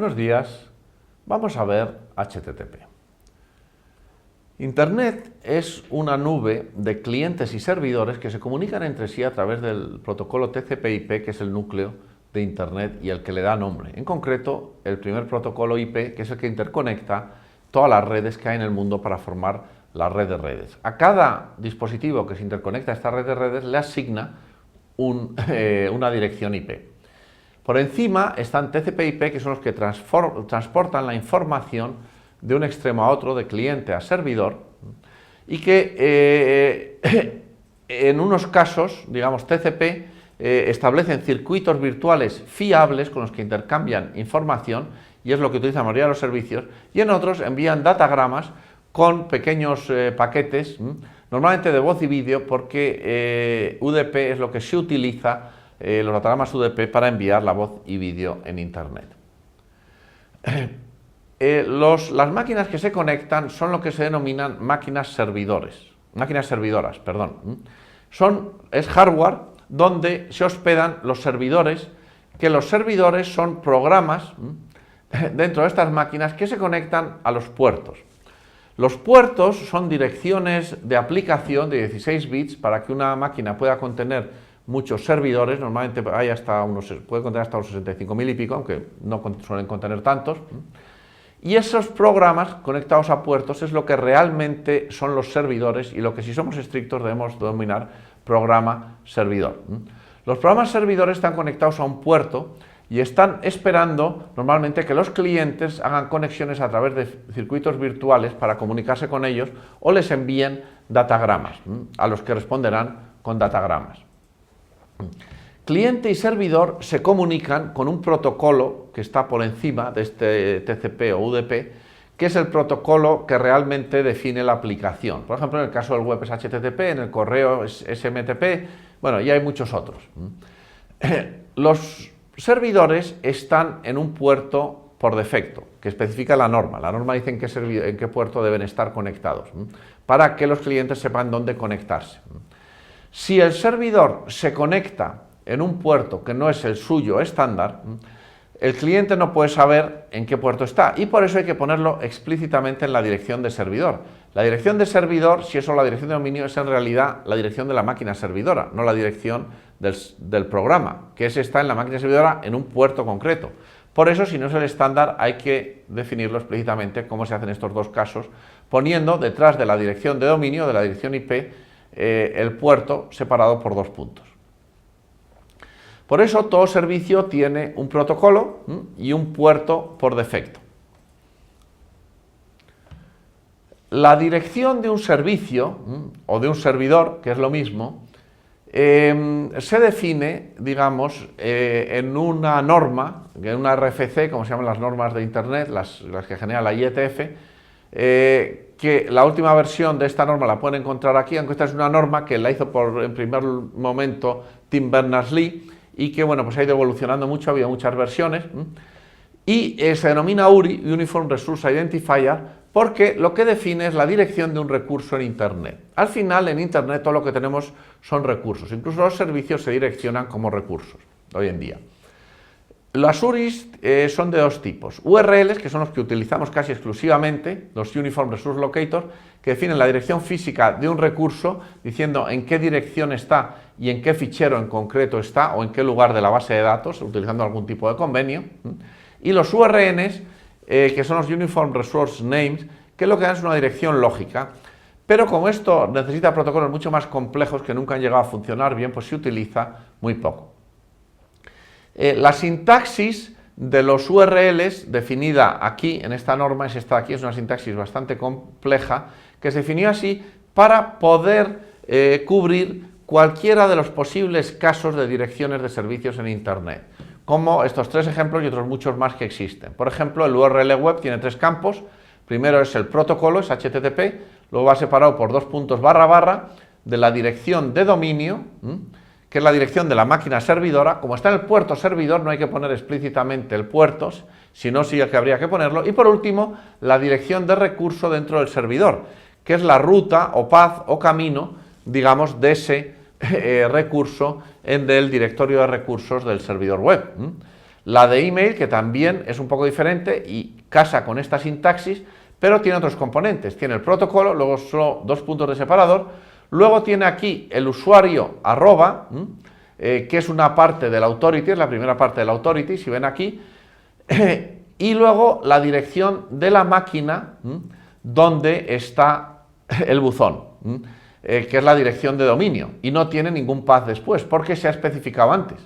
Buenos días, vamos a ver HTTP. Internet es una nube de clientes y servidores que se comunican entre sí a través del protocolo TCP/IP, que es el núcleo de Internet y el que le da nombre. En concreto, el primer protocolo IP, que es el que interconecta todas las redes que hay en el mundo para formar la red de redes. A cada dispositivo que se interconecta a esta red de redes le asigna una dirección IP. Por encima están TCP/IP, que son los que transportan la información de un extremo a otro, de cliente a servidor, y que en unos casos, digamos, TCP establecen circuitos virtuales fiables con los que intercambian información, y es lo que utiliza la mayoría de los servicios, y en otros envían datagramas con pequeños paquetes, normalmente de voz y vídeo, porque UDP es lo que se utiliza, los datagramas UDP, para enviar la voz y vídeo en Internet. Las máquinas que se conectan son lo que se denominan máquinas servidoras. Es hardware donde se hospedan los servidores, que los servidores son programas dentro de estas máquinas que se conectan a los puertos. Los puertos son direcciones de aplicación de 16 bits para que una máquina pueda contener muchos servidores. Normalmente puede contener hasta unos 65.000 y pico, aunque no suelen contener tantos. Y esos programas conectados a puertos es lo que realmente son los servidores, y lo que, si somos estrictos, debemos denominar programa servidor. Los programas servidores están conectados a un puerto y están esperando normalmente que los clientes hagan conexiones a través de circuitos virtuales para comunicarse con ellos, o les envíen datagramas, a los que responderán con datagramas. Cliente y servidor se comunican con un protocolo que está por encima de este TCP o UDP, que es el protocolo que realmente define la aplicación. Por ejemplo, en el caso del web es HTTP, en el correo es SMTP, bueno, y hay muchos otros. Los servidores están en un puerto por defecto, que especifica la norma. La norma dice en qué puerto deben estar conectados, para que los clientes sepan dónde conectarse. Si el servidor se conecta en un puerto que no es el suyo estándar, el cliente no puede saber en qué puerto está, y por eso hay que ponerlo explícitamente en la dirección de servidor. La dirección de servidor, si eso es la dirección de dominio, es en realidad la dirección de la máquina servidora, no la dirección del programa, que está en la máquina servidora en un puerto concreto. Por eso, si no es el estándar, hay que definirlo explícitamente, cómo se hacen estos dos casos, poniendo detrás de la dirección de dominio, de la dirección IP, el puerto separado por dos puntos. Por eso todo servicio tiene un protocolo y un puerto por defecto. La dirección de un servicio o de un servidor, que es lo mismo, se define, digamos, en una norma, en una RFC, como se llaman las normas de Internet, las que genera la IETF, que la última versión de esta norma la pueden encontrar aquí, aunque esta es una norma que la hizo en primer momento Tim Berners-Lee, y que, bueno, pues ha ido evolucionando mucho, ha habido muchas versiones, y se denomina URI, Uniform Resource Identifier, porque lo que define es la dirección de un recurso en Internet. Al final, en Internet todo lo que tenemos son recursos, incluso los servicios se direccionan como recursos hoy en día. Las URIs son de dos tipos: URLs, que son los que utilizamos casi exclusivamente, los Uniform Resource Locators, que definen la dirección física de un recurso, diciendo en qué dirección está y en qué fichero en concreto está, o en qué lugar de la base de datos, utilizando algún tipo de convenio. Y los URNs, que son los Uniform Resource Names, que lo que dan es una dirección lógica. Pero como esto necesita protocolos mucho más complejos que nunca han llegado a funcionar bien, pues se utiliza muy poco. La sintaxis de los URLs, definida aquí en esta norma, es esta de aquí, es una sintaxis bastante compleja, que se definió así para poder cubrir cualquiera de los posibles casos de direcciones de servicios en Internet, como estos tres ejemplos y otros muchos más que existen. Por ejemplo, el URL web tiene tres campos. Primero es el protocolo, es HTTP, luego va separado por dos puntos / de la dirección de dominio, que es la dirección de la máquina servidora. Como está en el puerto servidor, no hay que poner explícitamente el puerto, sino sí que habría que ponerlo. Y por último, la dirección de recurso dentro del servidor, que es la ruta o path o camino, digamos, de ese recurso en el directorio de recursos del servidor web. La de email, que también es un poco diferente y casa con esta sintaxis, pero tiene otros componentes. Tiene el protocolo, luego solo 2 puntos de separador, luego tiene aquí el usuario arroba, que es una parte del authority, es la primera parte del authority, si ven aquí, y luego la dirección de la máquina donde está el buzón, que es la dirección de dominio, y no tiene ningún path después, porque se ha especificado antes.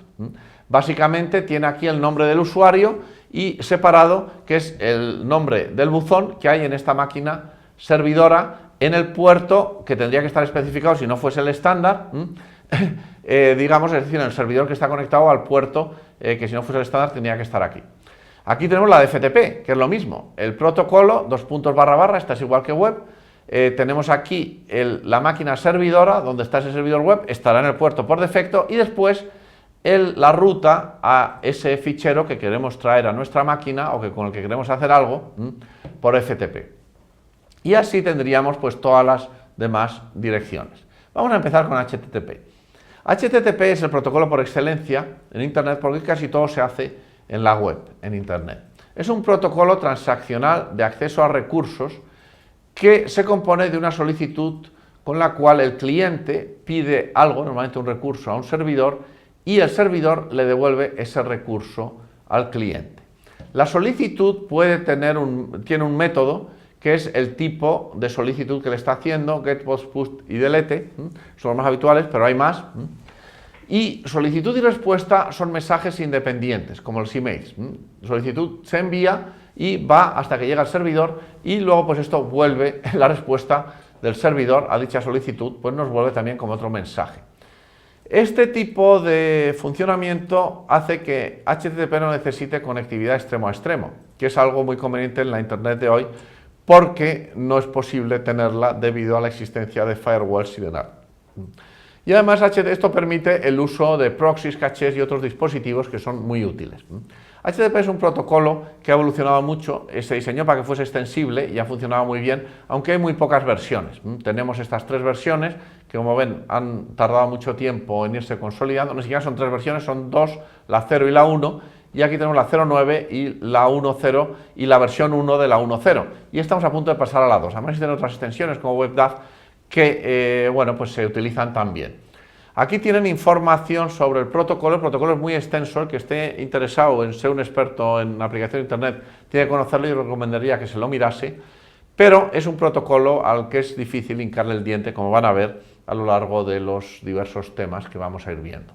Básicamente tiene aquí el nombre del usuario y separado, que es el nombre del buzón que hay en esta máquina servidora en el puerto que tendría que estar especificado si no fuese el estándar, digamos, es decir, en el servidor que está conectado al puerto, que si no fuese el estándar tendría que estar aquí. Aquí tenemos la de FTP, que es lo mismo, el protocolo, 2 puntos / esta es igual que web. Tenemos aquí la máquina servidora, donde está ese servidor web, estará en el puerto por defecto, y después la ruta a ese fichero que queremos traer a nuestra máquina o con el que queremos hacer algo por FTP. Y así tendríamos pues todas las demás direcciones. Vamos a empezar con HTTP. HTTP es el protocolo por excelencia en Internet porque casi todo se hace en la web, en Internet. Es un protocolo transaccional de acceso a recursos que se compone de una solicitud con la cual el cliente pide algo, normalmente un recurso, a un servidor y el servidor le devuelve ese recurso al cliente. La solicitud tiene un método que es el tipo de solicitud que le está haciendo, get, post, push y delete, son los más habituales, pero hay más. Y solicitud y respuesta son mensajes independientes, como los emails. Solicitud se envía y va hasta que llega al servidor y luego pues esto vuelve, la respuesta del servidor a dicha solicitud, pues nos vuelve también como otro mensaje. Este tipo de funcionamiento hace que HTTP no necesite conectividad extremo a extremo, que es algo muy conveniente en la Internet de hoy, porque no es posible tenerla debido a la existencia de firewalls y de nada. Y además esto permite el uso de proxies, cachés y otros dispositivos que son muy útiles. HTTP es un protocolo que ha evolucionado mucho, se diseñó para que fuese extensible y ha funcionado muy bien, aunque hay muy pocas versiones. Tenemos estas 3 versiones que, como ven, han tardado mucho tiempo en irse consolidando. No siquiera son 3 versiones, son 2, la 0 y la 1, y aquí tenemos la 0.9 y la 1.0 y la versión 1 de la 1.0. Y estamos a punto de pasar a la 2. Además existen otras extensiones como WebDAV que bueno, pues se utilizan también. Aquí tienen información sobre el protocolo es muy extenso, el que esté interesado en ser un experto en aplicación de Internet tiene que conocerlo y recomendaría que se lo mirase, pero es un protocolo al que es difícil hincarle el diente, como van a ver a lo largo de los diversos temas que vamos a ir viendo.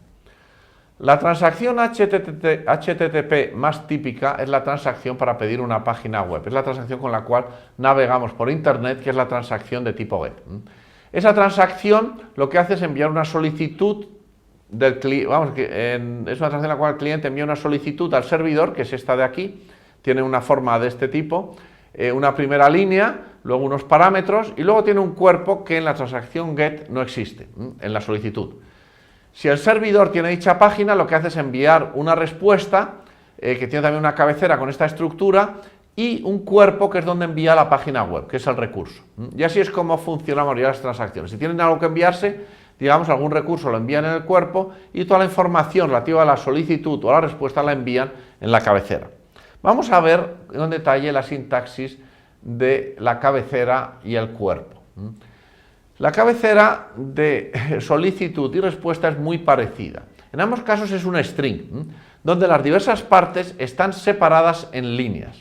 La transacción HTTP más típica es la transacción para pedir una página web, es la transacción con la cual navegamos por Internet, que es la transacción de tipo GET. Esa transacción lo que hace es enviar una solicitud del cliente, es una transacción en la cual el cliente envía una solicitud al servidor, que es esta de aquí, tiene una forma de este tipo, una primera línea, luego unos parámetros y luego tiene un cuerpo que en la transacción GET no existe, en la solicitud. Si el servidor tiene dicha página, lo que hace es enviar una respuesta, que tiene también una cabecera con esta estructura, y un cuerpo que es donde envía la página web, que es el recurso. Y así es como funciona la mayoría de las transacciones. Si tienen algo que enviarse, digamos algún recurso lo envían en el cuerpo y toda la información relativa a la solicitud o a la respuesta la envían en la cabecera. Vamos a ver en detalle la sintaxis de la cabecera y el cuerpo. La cabecera de solicitud y respuesta es muy parecida. En ambos casos es un string, donde las diversas partes están separadas en líneas.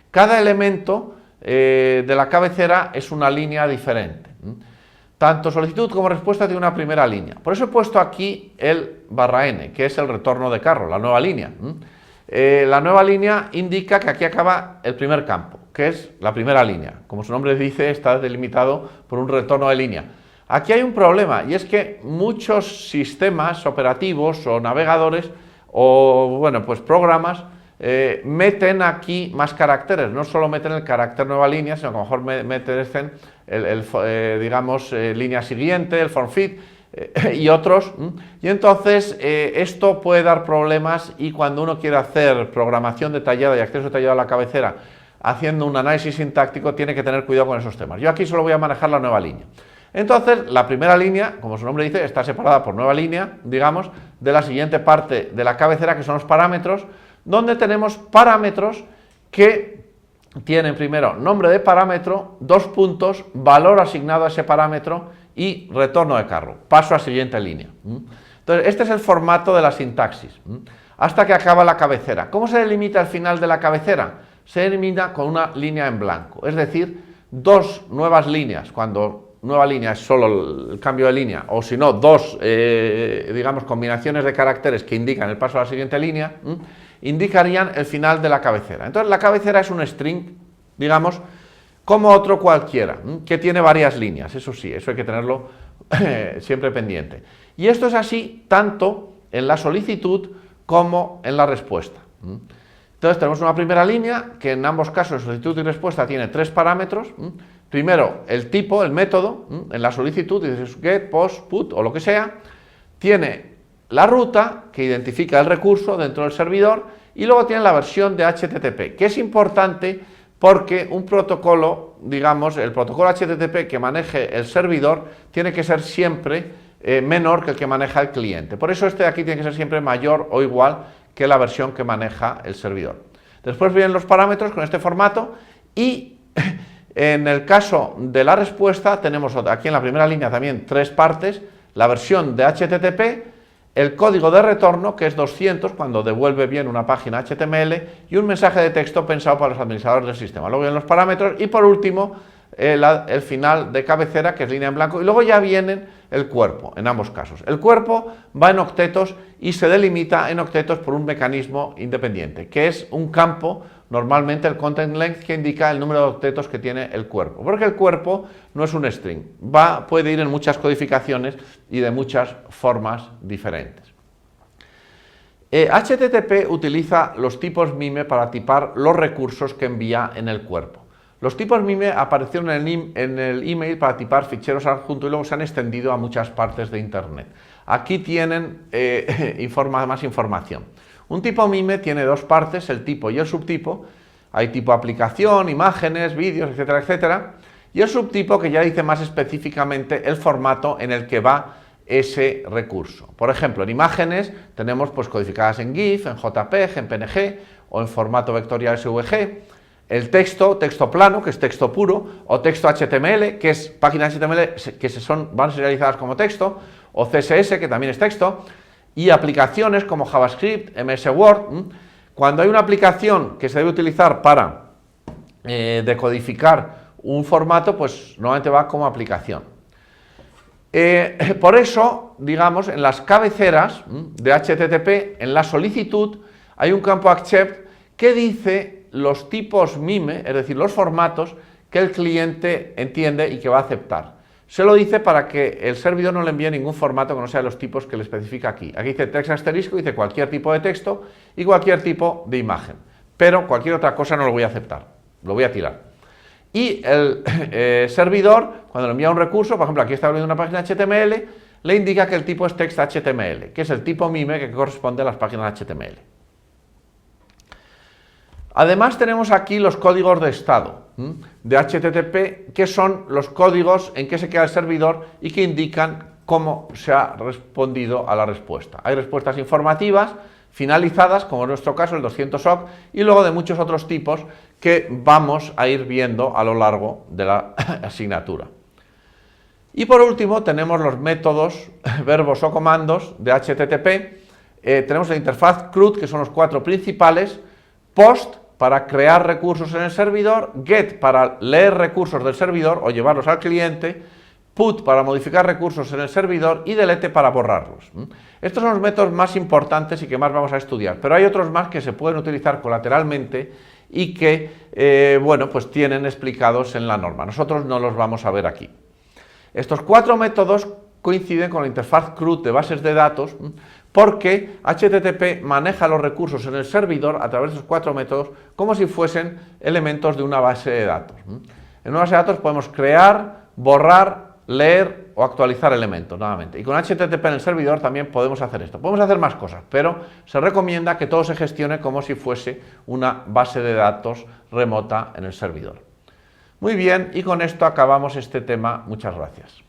Cada elemento de la cabecera es una línea diferente. Tanto solicitud como respuesta tiene una primera línea. Por eso he puesto aquí el /n, que es el retorno de carro, la nueva línea. La nueva línea indica que aquí acaba el primer campo, que es la primera línea. Como su nombre dice, está delimitado por un retorno de línea. Aquí hay un problema, y es que muchos sistemas operativos o navegadores o bueno, pues programas meten aquí más caracteres, no solo meten el carácter nueva línea, sino que a lo mejor meten digamos, línea siguiente, el form fit y otros, y entonces esto puede dar problemas y cuando uno quiere hacer programación detallada y acceso detallado a la cabecera haciendo un análisis sintáctico tiene que tener cuidado con esos temas. Yo aquí solo voy a manejar la nueva línea. Entonces, la primera línea, como su nombre dice, está separada por nueva línea, digamos, de la siguiente parte de la cabecera, que son los parámetros, donde tenemos parámetros que tienen primero nombre de parámetro, 2 puntos, valor asignado a ese parámetro y retorno de carro. Paso a siguiente línea. Entonces, este es el formato de la sintaxis, hasta que acaba la cabecera. ¿Cómo se delimita el final de la cabecera? Se delimita con una línea en blanco, es decir, 2 nuevas líneas, cuando nueva línea es solo el cambio de línea, o si no, 2, digamos, combinaciones de caracteres que indican el paso a la siguiente línea, indicarían el final de la cabecera. Entonces, la cabecera es un string, digamos, como otro cualquiera, que tiene varias líneas, eso sí, eso hay que tenerlo siempre pendiente. Y esto es así tanto en la solicitud como en la respuesta. Entonces tenemos una primera línea que en ambos casos, solicitud y respuesta, tiene 3 parámetros. Primero, el tipo, el método, en la solicitud, dices get, post, put o lo que sea, tiene la ruta que identifica el recurso dentro del servidor y luego tiene la versión de HTTP, que es importante porque un protocolo, digamos, el protocolo HTTP que maneje el servidor tiene que ser siempre menor que el que maneja el cliente. Por eso este de aquí tiene que ser siempre mayor o igual que la versión que maneja el servidor. Después vienen los parámetros con este formato y en el caso de la respuesta tenemos aquí en la primera línea también 3 partes, la versión de HTTP, el código de retorno, que es 200 cuando devuelve bien una página HTML, y un mensaje de texto pensado para los administradores del sistema. Luego vienen los parámetros y por último el final de cabecera, que es línea en blanco, y luego ya viene el cuerpo, en ambos casos. El cuerpo va en octetos y se delimita en octetos por un mecanismo independiente, que es un campo, normalmente el content length, que indica el número de octetos que tiene el cuerpo, porque el cuerpo no es un string, puede ir en muchas codificaciones y de muchas formas diferentes. HTTP utiliza los tipos MIME para tipar los recursos que envía en el cuerpo. Los tipos MIME aparecieron en el email para tipar ficheros adjuntos y luego se han extendido a muchas partes de Internet. Aquí tienen más información. Un tipo MIME tiene 2 partes, el tipo y el subtipo. Hay tipo aplicación, imágenes, vídeos, etcétera, etcétera. Y el subtipo que ya dice más específicamente el formato en el que va ese recurso. Por ejemplo, en imágenes tenemos pues codificadas en GIF, en JPEG, en PNG o en formato vectorial SVG. El texto, texto plano, que es texto puro, o texto HTML, que es páginas HTML que van serializadas como texto, o CSS, que también es texto, y aplicaciones como JavaScript, MS Word. Cuando hay una aplicación que se debe utilizar para decodificar un formato, pues normalmente va como aplicación. Por eso, digamos, en las cabeceras de HTTP, en la solicitud, hay un campo accept que dice los tipos MIME, es decir, los formatos que el cliente entiende y que va a aceptar. Se lo dice para que el servidor no le envíe ningún formato que no sea los tipos que le especifica aquí. Aquí dice text asterisco, dice cualquier tipo de texto y cualquier tipo de imagen. Pero cualquier otra cosa no lo voy a aceptar, lo voy a tirar. Y el servidor, cuando le envía un recurso, por ejemplo, aquí está abriendo una página HTML, le indica que el tipo es text HTML, que es el tipo MIME que corresponde a las páginas HTML. Además tenemos aquí los códigos de estado de HTTP, que son los códigos en que se queda el servidor y que indican cómo se ha respondido a la respuesta. Hay respuestas informativas, finalizadas, como en nuestro caso el 200 OC, y luego de muchos otros tipos que vamos a ir viendo a lo largo de la asignatura. Y por último tenemos los métodos, verbos o comandos de HTTP. Tenemos la interfaz CRUD, que son los 4 principales, POST para crear recursos en el servidor, GET para leer recursos del servidor o llevarlos al cliente, PUT para modificar recursos en el servidor y DELETE para borrarlos. Estos son los métodos más importantes y que más vamos a estudiar, pero hay otros más que se pueden utilizar colateralmente y que, bueno, pues tienen explicados en la norma. Nosotros no los vamos a ver aquí. Estos 4 métodos coinciden con la interfaz CRUD de bases de datos porque HTTP maneja los recursos en el servidor a través de esos 4 métodos como si fuesen elementos de una base de datos. En una base de datos podemos crear, borrar, leer o actualizar elementos nuevamente. Y con HTTP en el servidor también podemos hacer esto. Podemos hacer más cosas, pero se recomienda que todo se gestione como si fuese una base de datos remota en el servidor. Muy bien, y con esto acabamos este tema. Muchas gracias.